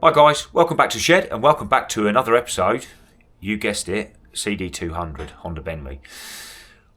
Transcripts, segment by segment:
Hi guys, welcome back to Shed and welcome back to another episode. You guessed it, CD200 Honda Bentley.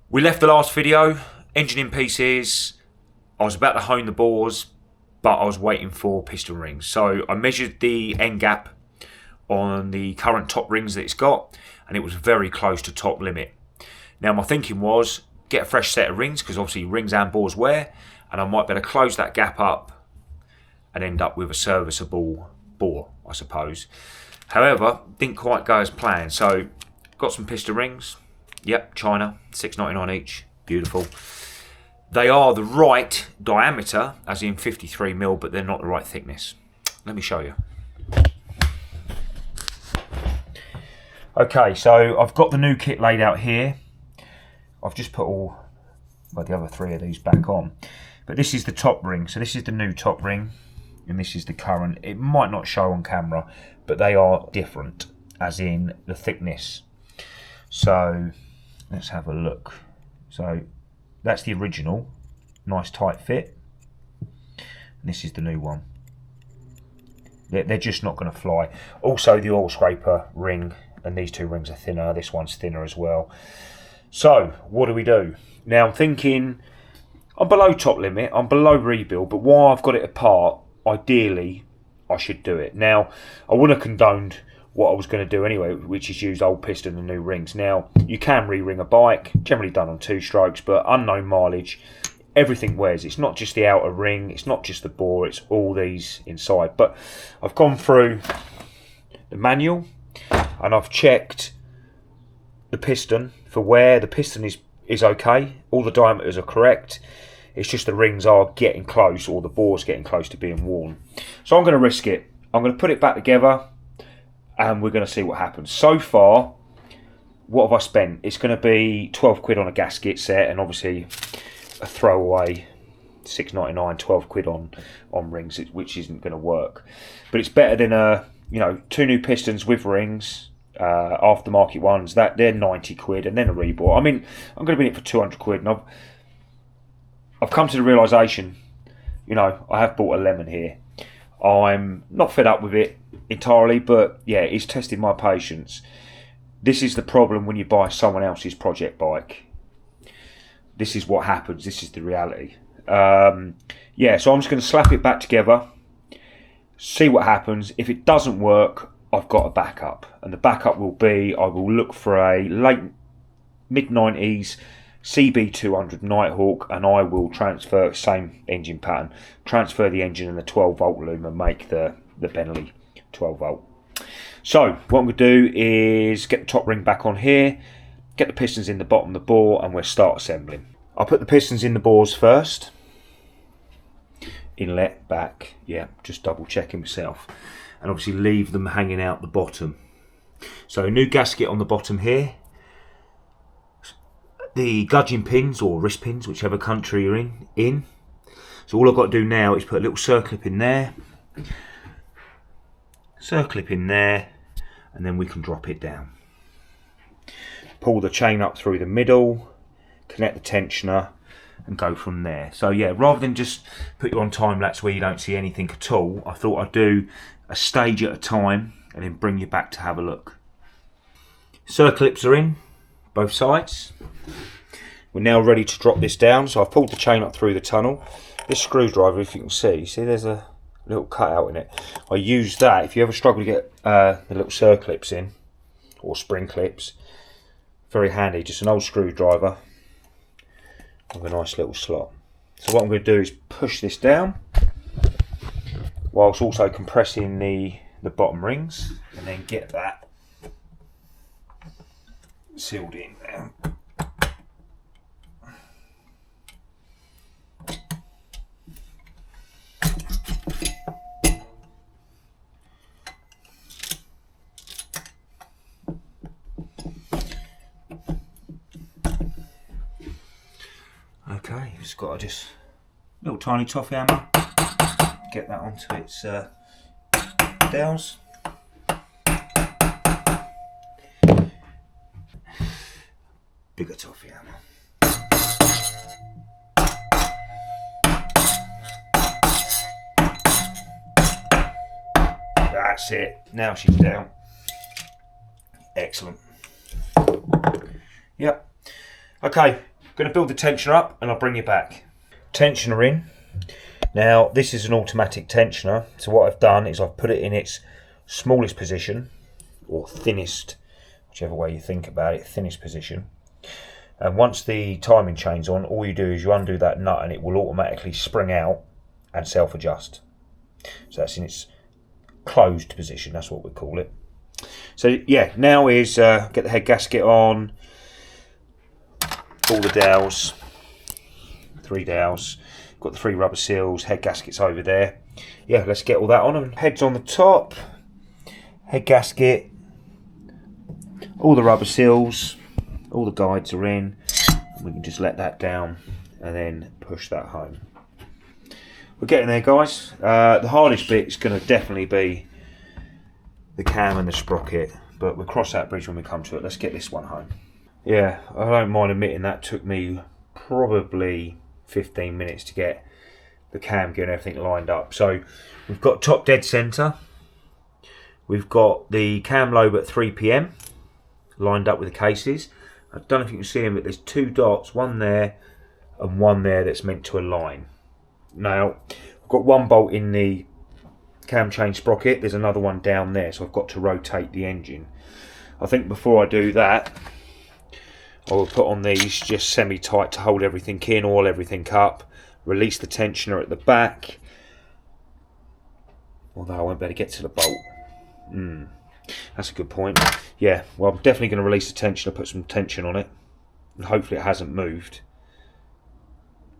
We left the last video, engine in pieces. I was about to hone the bores, but I was waiting for piston rings. So I measured the end gap on the current top rings that it's got, and it was very close to top limit. Now my thinking was, get a fresh set of rings, because obviously rings and bores wear, and I might better close that gap up and end up with a serviceable bore, I suppose. However, didn't quite go as planned. So got some piston rings. Yep, China, $6.99 each. Beautiful. They are the right diameter, as in 53mm, but they're not the right thickness. Let me show you. Okay, so I've got the new kit laid out here. I've just put the other three of these back on. But this is the top ring. So this is the new top ring. And this is the current. It might not show on camera, but they are different, as in the thickness. So let's have a look. So that's the original, nice tight fit. And this is the new one. They're just not going to fly. Also the oil scraper ring, and these two rings are thinner. This one's thinner as well. So what do we do? Now I'm thinking, I'm below top limit, I'm below rebuild, but while I've got it apart, ideally I should do it. Now I wouldn't have condoned what I was going to do anyway, which is use old piston and new rings. Now you can re-ring a bike, generally done on 2 strokes, but unknown mileage, everything wears. It's not just the outer ring, it's not just the bore, it's all these inside. But I've gone through the manual and I've checked the piston for wear. The piston is okay, all the diameters are correct. It's just the rings are getting close, or the bore's getting close to being worn. So I'm going to risk it. I'm going to put it back together and we're going to see what happens. So far, what have I spent? It's going to be 12 quid on a gasket set, and obviously a throwaway $6.99, 12 quid on rings, which isn't going to work. But it's better than 2 new pistons with rings, aftermarket ones. They're 90 quid, and then a rebore. I mean, I'm going to be in it for 200 quid, and I've come to the realisation, I have bought a lemon here. I'm not fed up with it entirely, but yeah, it's tested my patience. This is the problem when you buy someone else's project bike. This is what happens. This is the reality. Yeah, so I'm just going to slap it back together, see what happens. If it doesn't work, I've got a backup. And the backup will be, I will look for a late mid-90s CB200 Nighthawk, and I will transfer, same engine pattern, transfer the engine and the 12 volt loom and make the Bentley 12 volt. So what I'm going to do is get the top ring back on here, get the pistons in the bottom of the bore, and we'll start assembling. I'll put the pistons in the bores first. Inlet, back, yeah, just double checking myself. And obviously leave them hanging out the bottom. So new gasket on the bottom here. The gudgeon pins, or wrist pins, whichever country you're in. So all I've got to do now is put a little circlip in there, and then we can drop it down. Pull the chain up through the middle, connect the tensioner, and go from there. So yeah, rather than just put you on time lapse where you don't see anything at all, I thought I'd do a stage at a time and then bring you back to have a look. Circlips are in both sides. We're now ready to drop this down. So I've pulled the chain up through the tunnel. This screwdriver, if you can see there's a little cutout in it. I use that if you ever struggle to get the little circlips in, or spring clips. Very handy, just an old screwdriver with a nice little slot. So what I'm going to do is push this down whilst also compressing the bottom rings, and then get that sealed in now. Okay, just got to little tiny toffee hammer, get that onto its dowels. Bigger toffee hammer. That's That's it. Now she's down. Excellent. Yep. Okay, I'm going to build the tensioner up and I'll bring you back. Tensioner in. Now this is an automatic tensioner, so what I've done is I've put it in its smallest position, or thinnest, whichever way you think about it, thinnest position. And once the timing chain's on, all you do is you undo that nut and it will automatically spring out and self-adjust. So that's in its closed position, that's what we call it. So yeah, now is get the head gasket on, all the dowels, 3 dowels, got the 3 rubber seals, head gaskets over there. Yeah, let's get all that on, and head's on the top, head gasket, all the rubber seals, all the guides are in, and we can just let that down and then push that home. We're getting there, guys. The hardest bit is going to definitely be the cam and the sprocket, but we'll cross that bridge when we come to it. Let's get this one home. Yeah, I don't mind admitting that took me probably 15 minutes to get the cam gear and everything lined up. So we've got top dead center, we've got the cam lobe at 3 PM lined up with the cases. I don't know if you can see them, but there's 2 dots, one there and one there that's meant to align. Now I've got 1 bolt in the cam chain sprocket, there's another one down there, so I've got to rotate the engine. I think before I do that, I will put on these just semi-tight to hold everything in, oil everything up, release the tensioner at the back. Although I won't be able to get to the bolt. That's a good point. Yeah, well, I'm definitely going to release the tensioner, put some tension on it, and hopefully it hasn't moved,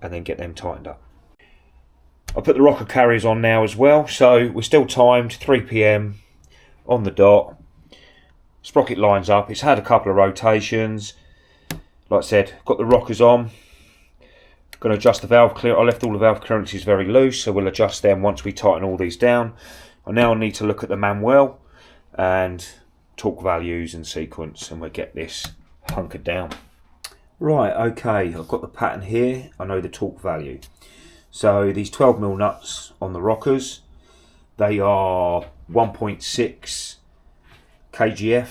and then get them tightened up. I'll put the rocker carriers on now as well, so we're still timed, 3 PM on the dot. Sprocket lines up, it's had a couple of rotations. Like I said, got the rockers on. Going to adjust the valve clearance. I left all the valve clearances very loose, so we'll adjust them once we tighten all these down. I now need to look at the manual and torque values and sequence, and we'll get this hunkered down. Right, okay, I've got the pattern here. I know the torque value. So these 12mm nuts on the rockers, they are 1.6 kgf.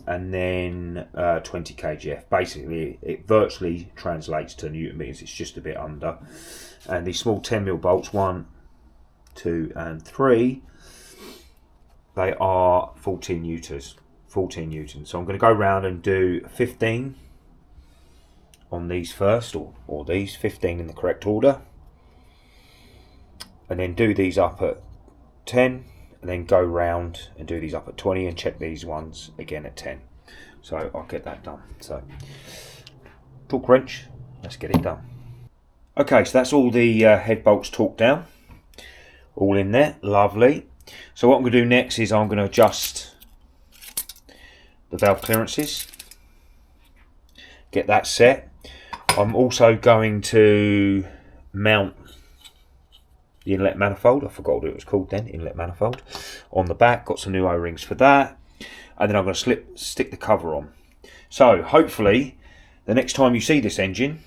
And then 20 kgf. Basically, it virtually translates to Newton meters. It's just a bit under. And these small 10mm bolts, 1, 2, and 3, they are 14 newtons. 14 newtons. So I'm going to go round and do 15 on these first, or these 15 in the correct order, and then do these up at 10. And then go round and do these up at 20 and check these ones again at 10. So I'll get that done. So torque wrench, let's get it done. Okay, so that's all the head bolts torqued down, all in there, lovely. So what I'm going to do next is I'm going to adjust the valve clearances, get that set. I'm also going to mount the inlet manifold. I forgot what it was called then, inlet manifold, on the back. Got some new O-rings for that, and then I'm going to stick the cover on. So hopefully the next time you see this engine,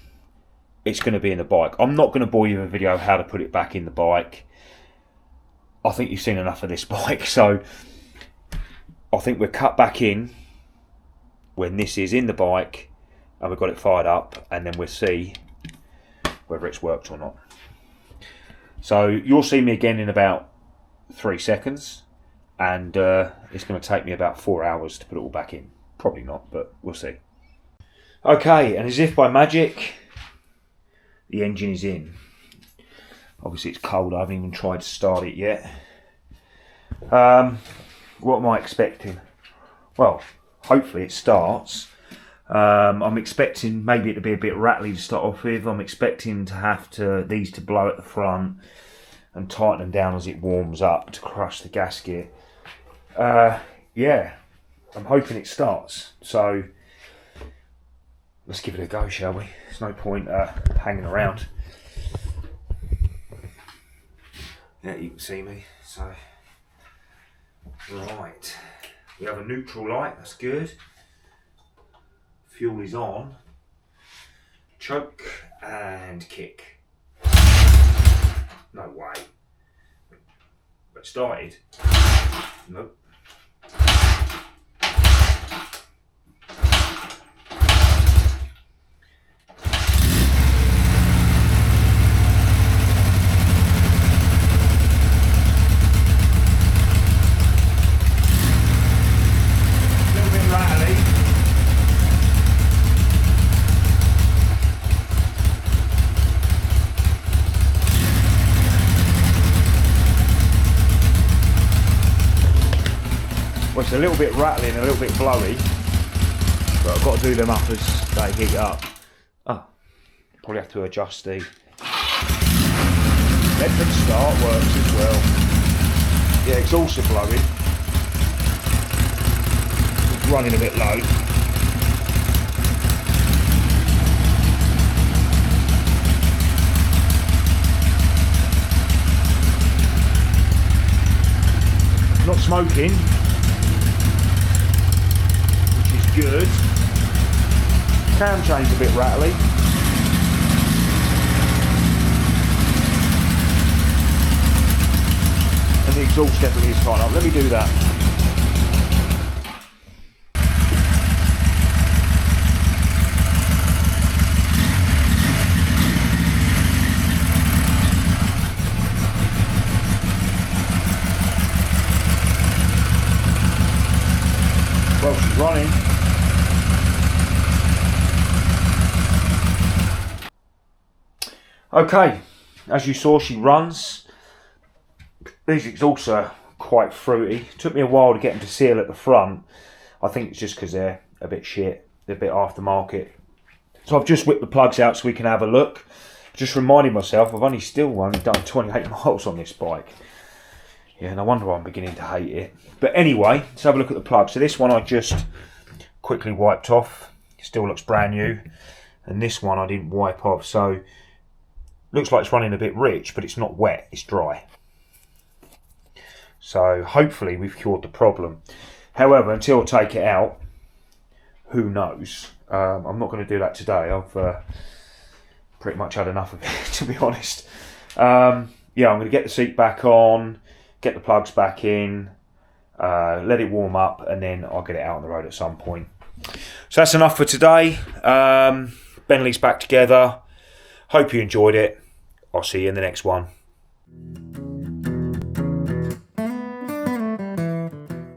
it's going to be in the bike. I'm not going to bore you with a video of how to put it back in the bike. I think you've seen enough of this bike, so I think we're cut back in when this is in the bike and we've got it fired up, and then we'll see whether it's worked or not. So you'll see me again in about 3 seconds, and it's going to take me about 4 hours to put it all back in. Probably not, but we'll see. Okay, and as if by magic, the engine is in. Obviously it's cold, I haven't even tried to start it yet. What am I expecting? Well, hopefully it starts. I'm expecting maybe it to be a bit rattly to start off with. I'm expecting to have these to blow at the front and tighten them down as it warms up to crush the gasket. Yeah, I'm hoping it starts. So let's give it a go, shall we? There's no point hanging around. Yeah, you can see me. So right, we have a neutral light. That's good. Fuel is on. Choke and kick. No way. it started. Nope. Well, it's a little bit rattling, a little bit blowy, but I've got to do them up as they heat up. Oh, probably have to adjust the... Let them start works as well. Yeah, exhausts are blowing. It's running a bit low. Not smoking. Good. Cam chain's a bit rattly. And the exhaust definitely is tight up. Let me do that. Well, she's running. Okay, as you saw, she runs. These exhausts are quite fruity. It took me a while to get them to seal at the front. I think it's just because they're a bit shit. They're a bit aftermarket. So I've just whipped the plugs out so we can have a look. Just reminding myself, I've only done 28 miles on this bike. Yeah, no wonder I'm beginning to hate it. But anyway, let's have a look at the plug. So this one I just quickly wiped off. Still looks brand new. And this one I didn't wipe off. So looks like it's running a bit rich, but it's not wet, it's dry. So hopefully we've cured the problem. However, until I take it out, who knows? I'm not going to do that today. I've pretty much had enough of it, to be honest. Yeah, I'm going to get the seat back on, get the plugs back in, let it warm up, and then I'll get it out on the road at some point. So that's enough for today. Bentley's back together. Hope you enjoyed it. I'll see you in the next one.